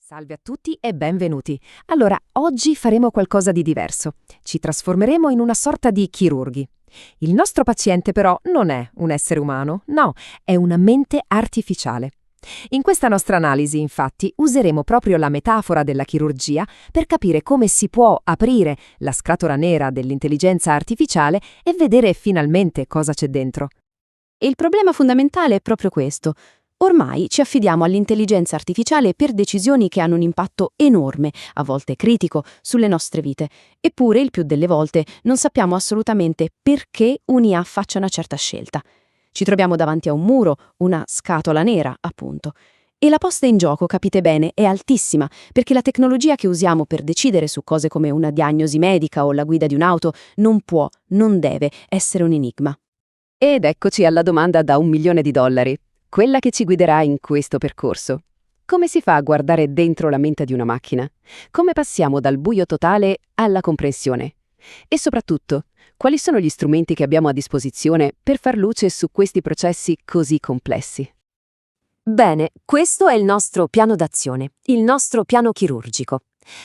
Salve a tutti e benvenuti. Allora, oggi faremo qualcosa di diverso. Ci trasformeremo in una sorta di chirurghi. Il nostro paziente però non è un essere umano, no, è una mente artificiale. In questa nostra analisi, infatti, useremo proprio la metafora della chirurgia per capire come si può aprire la scatola nera dell'intelligenza artificiale e vedere finalmente cosa c'è dentro. E il problema fondamentale è proprio questo. Ormai ci affidiamo all'intelligenza artificiale per decisioni che hanno un impatto enorme, a volte critico, sulle nostre vite. Eppure, il più delle volte, non sappiamo assolutamente perché un'IA faccia una certa scelta. Ci troviamo davanti a un muro, una scatola nera, appunto. E la posta in gioco, capite bene, è altissima, perché la tecnologia che usiamo per decidere su cose come una diagnosi medica o la guida di un'auto non può, non deve essere un enigma. Ed eccoci alla domanda da $1.000.000. Quella che ci guiderà in questo percorso. Come si fa a guardare dentro la mente di una macchina? Come passiamo dal buio totale alla comprensione? E soprattutto, quali sono gli strumenti che abbiamo a disposizione per far luce su questi processi così complessi? Bene, questo è il nostro piano d'azione, il nostro piano chirurgico.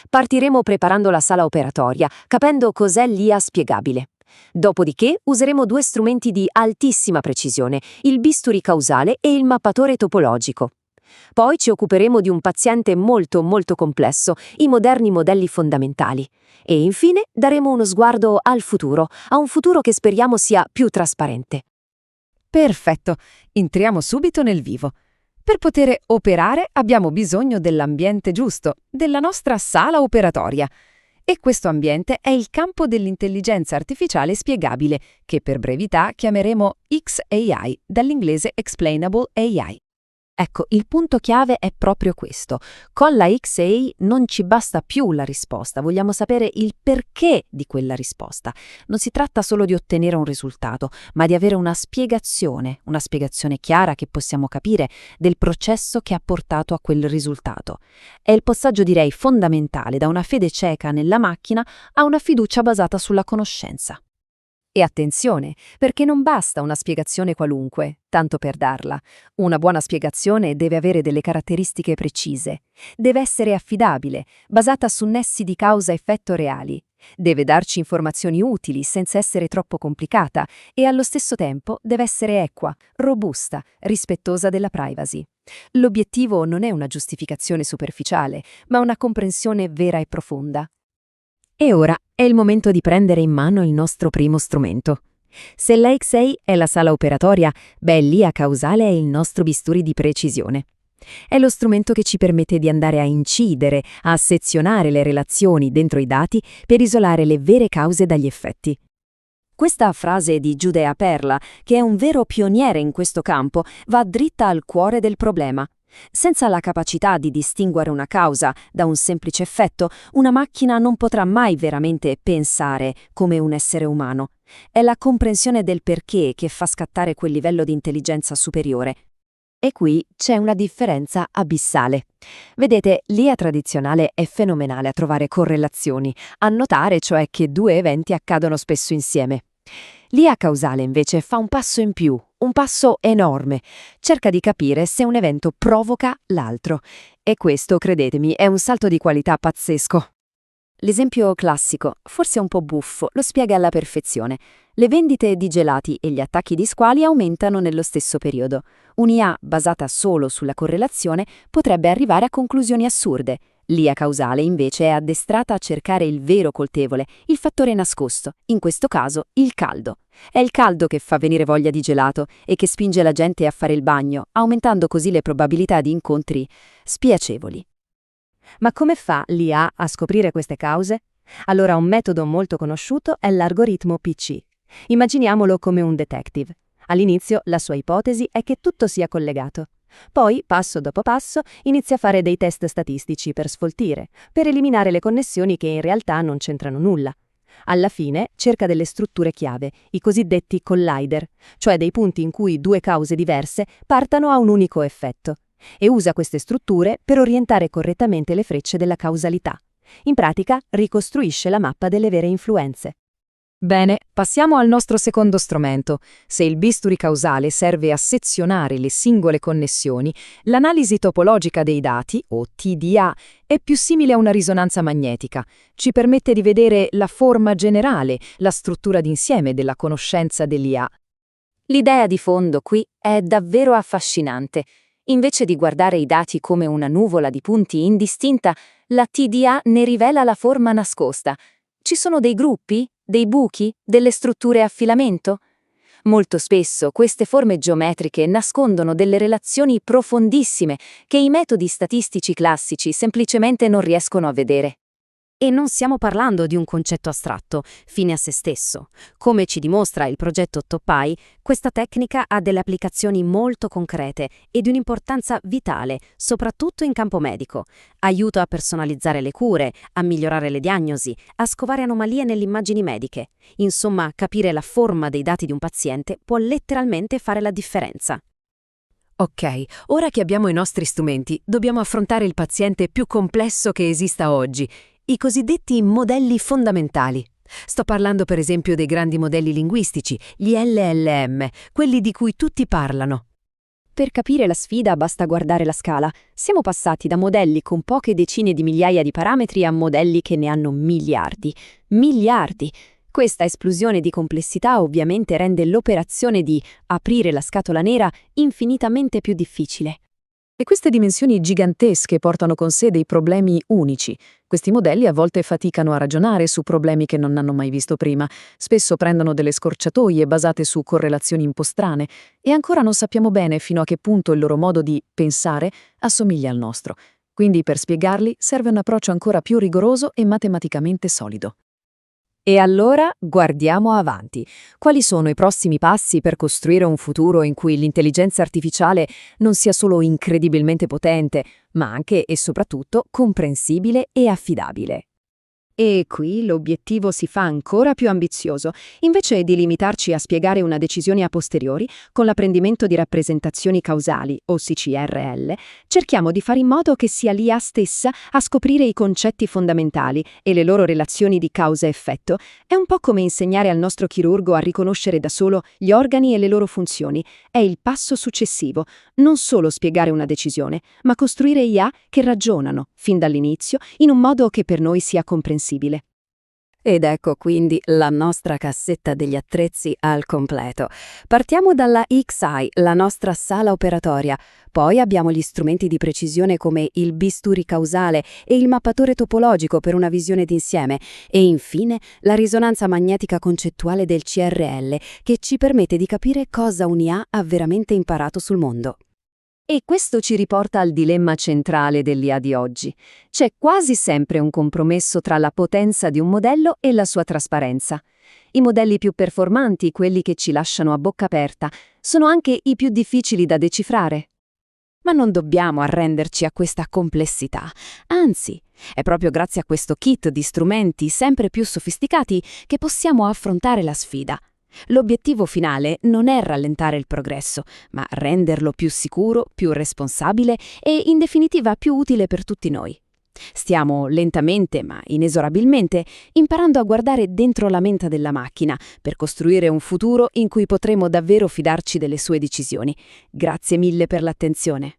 Partiremo preparando la sala operatoria, capendo cos'è l'IA spiegabile. Dopodiché useremo due strumenti di altissima precisione, il bisturi causale e il mappatore topologico. Poi ci occuperemo di un paziente molto complesso, i moderni modelli fondamentali. E infine daremo uno sguardo al futuro, a un futuro che speriamo sia più trasparente. Perfetto, entriamo subito nel vivo. Per poter operare abbiamo bisogno dell'ambiente giusto, della nostra sala operatoria. E questo ambiente è il campo dell'intelligenza artificiale spiegabile, che per brevità chiameremo XAI, dall'inglese Explainable AI. Ecco, il punto chiave è proprio questo. Con la XAI non ci basta più la risposta, vogliamo sapere il perché di quella risposta. Non si tratta solo di ottenere un risultato, ma di avere una spiegazione chiara che possiamo capire del processo che ha portato a quel risultato. È il passaggio, direi, fondamentale da una fede cieca nella macchina a una fiducia basata sulla conoscenza. E attenzione, perché non basta una spiegazione qualunque, tanto per darla. Una buona spiegazione deve avere delle caratteristiche precise. Deve essere affidabile, basata su nessi di causa-effetto reali. Deve darci informazioni utili senza essere troppo complicata e allo stesso tempo deve essere equa, robusta, rispettosa della privacy. L'obiettivo non è una giustificazione superficiale, ma una comprensione vera e profonda. E ora è il momento di prendere in mano il nostro primo strumento. Se la XAI è la sala operatoria, l'IA causale è il nostro bisturi di precisione. È lo strumento che ci permette di andare a incidere, a sezionare le relazioni dentro i dati per isolare le vere cause dagli effetti. Questa frase di Giudea Perla, che è un vero pioniere in questo campo, va dritta al cuore del problema. Senza la capacità di distinguere una causa da un semplice effetto, una macchina non potrà mai veramente pensare come un essere umano. È la comprensione del perché che fa scattare quel livello di intelligenza superiore. E qui c'è una differenza abissale. Vedete, l'IA tradizionale è fenomenale a trovare correlazioni, a notare cioè che due eventi accadono spesso insieme. L'IA causale invece fa un passo in più, un passo enorme. Cerca di capire se un evento provoca l'altro. E questo, credetemi, è un salto di qualità pazzesco. L'esempio classico, forse un po' buffo, lo spiega alla perfezione. Le vendite di gelati e gli attacchi di squali aumentano nello stesso periodo. Un'IA basata solo sulla correlazione potrebbe arrivare a conclusioni assurde. L'IA causale invece è addestrata a cercare il vero colpevole, il fattore nascosto, in questo caso il caldo. È il caldo che fa venire voglia di gelato e che spinge la gente a fare il bagno, aumentando così le probabilità di incontri spiacevoli. Ma come fa l'IA a scoprire queste cause? Allora, un metodo molto conosciuto è l'algoritmo PC. Immaginiamolo come un detective. All'inizio la sua ipotesi è che tutto sia collegato. Poi, passo dopo passo, inizia a fare dei test statistici per sfoltire, per eliminare le connessioni che in realtà non c'entrano nulla. Alla fine cerca delle strutture chiave, i cosiddetti collider, cioè dei punti in cui due cause diverse partano a un unico effetto, e usa queste strutture per orientare correttamente le frecce della causalità. In pratica, ricostruisce la mappa delle vere influenze. Bene, passiamo al nostro secondo strumento. Se il bisturi causale serve a sezionare le singole connessioni, l'analisi topologica dei dati, o TDA, è più simile a una risonanza magnetica. Ci permette di vedere la forma generale, la struttura d'insieme della conoscenza dell'IA. L'idea di fondo qui è davvero affascinante. Invece di guardare i dati come una nuvola di punti indistinta, la TDA ne rivela la forma nascosta. Ci sono dei gruppi, dei buchi, delle strutture a filamento? Molto spesso queste forme geometriche nascondono delle relazioni profondissime che i metodi statistici classici semplicemente non riescono a vedere. E non stiamo parlando di un concetto astratto, fine a se stesso. Come ci dimostra il progetto TOPAI, questa tecnica ha delle applicazioni molto concrete e di un'importanza vitale, soprattutto in campo medico. Aiuta a personalizzare le cure, a migliorare le diagnosi, a scovare anomalie nelle immagini mediche. Insomma, capire la forma dei dati di un paziente può letteralmente fare la differenza. Ok, ora che abbiamo i nostri strumenti, dobbiamo affrontare il paziente più complesso che esista oggi, i cosiddetti modelli fondamentali. Sto parlando per esempio dei grandi modelli linguistici, gli LLM, quelli di cui tutti parlano. Per capire la sfida basta guardare la scala. Siamo passati da modelli con poche decine di migliaia di parametri a modelli che ne hanno miliardi. Miliardi! Questa esplosione di complessità ovviamente rende l'operazione di aprire la scatola nera infinitamente più difficile. E queste dimensioni gigantesche portano con sé dei problemi unici. Questi modelli a volte faticano a ragionare su problemi che non hanno mai visto prima, spesso prendono delle scorciatoie basate su correlazioni un po' strane e ancora non sappiamo bene fino a che punto il loro modo di pensare assomiglia al nostro. Quindi per spiegarli serve un approccio ancora più rigoroso e matematicamente solido. E allora guardiamo avanti. Quali sono i prossimi passi per costruire un futuro in cui l'intelligenza artificiale non sia solo incredibilmente potente, ma anche e soprattutto comprensibile e affidabile? E qui l'obiettivo si fa ancora più ambizioso. Invece di limitarci a spiegare una decisione a posteriori, con l'apprendimento di rappresentazioni causali, o CCRL, cerchiamo di fare in modo che sia l'IA stessa a scoprire i concetti fondamentali e le loro relazioni di causa-effetto. È un po' come insegnare al nostro chirurgo a riconoscere da solo gli organi e le loro funzioni. È il passo successivo. Non solo spiegare una decisione, ma costruire IA che ragionano, fin dall'inizio, in un modo che per noi sia comprensibile. Ed ecco quindi la nostra cassetta degli attrezzi al completo. Partiamo dalla XI, la nostra sala operatoria. Poi abbiamo gli strumenti di precisione come il bisturi causale e il mappatore topologico per una visione d'insieme. E infine la risonanza magnetica concettuale del CRL, che ci permette di capire cosa un'IA ha veramente imparato sul mondo. E questo ci riporta al dilemma centrale dell'IA di oggi. C'è quasi sempre un compromesso tra la potenza di un modello e la sua trasparenza. I modelli più performanti, quelli che ci lasciano a bocca aperta, sono anche i più difficili da decifrare. Ma non dobbiamo arrenderci a questa complessità. Anzi, è proprio grazie a questo kit di strumenti sempre più sofisticati che possiamo affrontare la sfida. L'obiettivo finale non è rallentare il progresso, ma renderlo più sicuro, più responsabile e, in definitiva, più utile per tutti noi. Stiamo lentamente, ma inesorabilmente, imparando a guardare dentro la mente della macchina per costruire un futuro in cui potremo davvero fidarci delle sue decisioni. Grazie mille per l'attenzione.